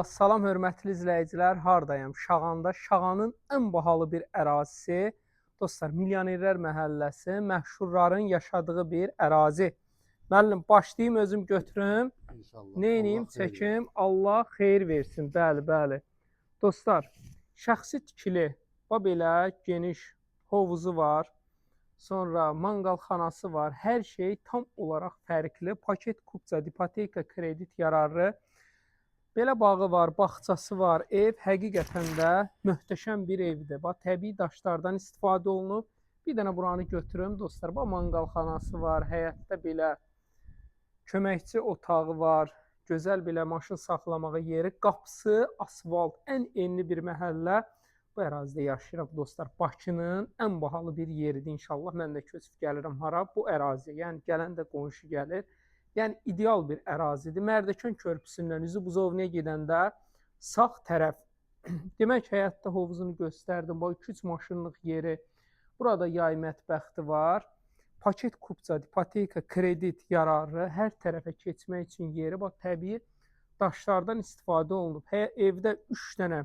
Salam hörmətli izləyicilər, hardayam? Şağanda, Şağanın ən bahalı bir ərazisi, dostlar, Milyonerlər Məhəlləsi, məşhurların yaşadığı bir ərazi. Müəllim, başlayım özüm götürüm, İnşallah. neyniyim, Allah xeyir versin. çəkim, Allah xeyir versin, bəli, bəli. Dostlar, şəxsi tikili, belə geniş hovuzu var, sonra manqalxanası var, hər şey tam olaraq fərqli, paket kupça, dipoteka, kredit yararlı. Belə bağı var, bağçası var, ev həqiqətən də möhtəşəm bir evdir. Bax, təbii daşlardan istifadə olunub. Bir dənə buranı götürüm, dostlar. Bax, manqalxanası var, həyətdə belə köməkçi otağı var, gözəl belə maşın saxlamağa yeri, qapısı, asfalt, ən enli bir məhəllə. Bu ərazidə yaşayıram, dostlar. Bakının ən bahalı bir yeridir inşallah. Mən də köçüb gəlirəm hara? Bu əraziyə. Yəni, gələn də qonşu gəlir. Yəni, ideal bir ərazidir. Mərdəkan körpüsündən üzü Buzovniyə gedəndə sağ tərəf. Demək, həyətdə hovuzunu göstərdim. Bax, 2-3 maşınlıq yeri. Burada yay mətbəxti var. Paket kupça, dipoteka, kredit yararlı. Hər tərəfə keçmək üçün yeri. Bax, təbii daşlardan istifadə olunub. Evdə 3 dənə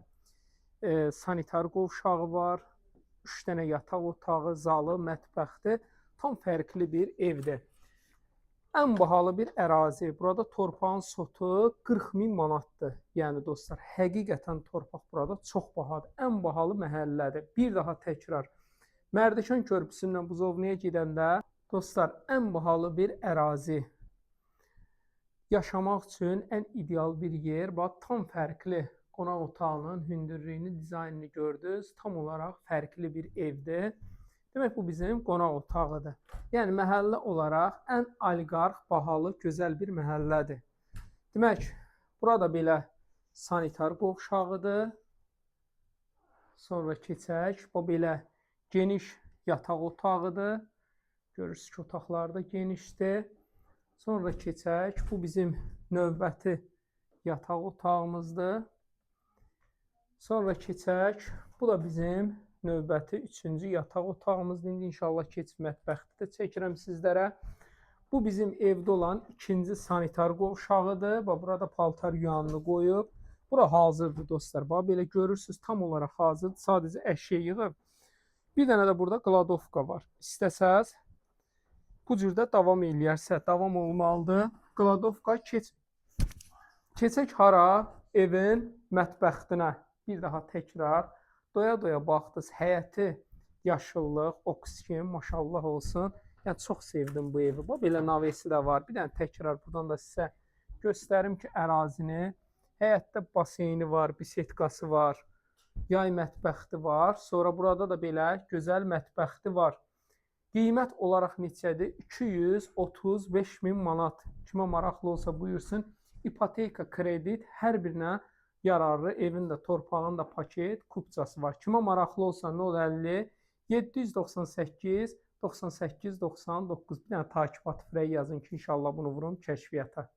sanitar qovşağı var. 3 dənə yataq otağı, zalı, mətbəxti. Tam fərqli bir evdir. Ən bahalı bir ərazi. Burada torpağın sotu 40.000 manatdır. Yəni dostlar, həqiqətən torpaq burada çox bahadır. Ən bahalı məhəllədir. Bir daha təkrar. Mərdəkan körpüsündən Buzovniyə gedəndə dostlar, ən bahalı bir ərazi. Yaşamaq üçün ən ideal bir yer. Bax, tam fərqli qonaq otağının hündürlüyünü, dizaynını gördünüz. Tam olaraq fərqli bir evdir. Demək, bu bizim qonaq otağıdır. Yəni, məhəllə olaraq ən oliqarx, bahalı, gözəl bir məhəllədir. Demək, burada belə sanitar qovşağıdır. Sonra keçək, bu belə geniş yataq otağıdır. Görürsünüz ki, otaqlar da genişdir. Sonra keçək, bu bizim növbəti yataq otağımızdır. Sonra keçək, bu da bizim növbəti 3-cü yataq otağımızdır. İndi inşallah keçib mətbəxtdə çəkirəm sizlərə. Bu bizim evdə olan 2-ci sanitar qovşağıdır. Bax, burada paltar yuyanını qoyub. Bura hazırdır dostlar. Bax, belə görürsünüz, tam olaraq hazırdır. Sadəcə əşya yığıb. Bir dənə də burada qladovka var. İstəsəz, bu cürdə davam eləyərsə, davam olmalıdır. Qladovka keçək hara? Evin mətbəxtinə. Bir daha təkrar. Doya-doya baxdınız, həyəti, yaşıllıq, oksigen, maşallah olsun. Yəni, çox sevdim bu evi. Bax, belə navesi də var. Bir dənə təkrar buradan da sizə göstərim ki, ərazini. Həyətdə baseyni var, bisetkası var, yay mətbəxti var. Sonra burada da belə gözəl mətbəxti var. Qiymət olaraq neçədir? 235.000 manat. Kimə maraqlı olsa buyursun. İpoteka, kredit, hər birinə yararlı, evin də, torpağın da paket, kupçası var. Kimə maraqlı olsa 050 798 98 99. Bir dənə takip atı yazın ki, inşallah bunu vurum kəşfiyyata.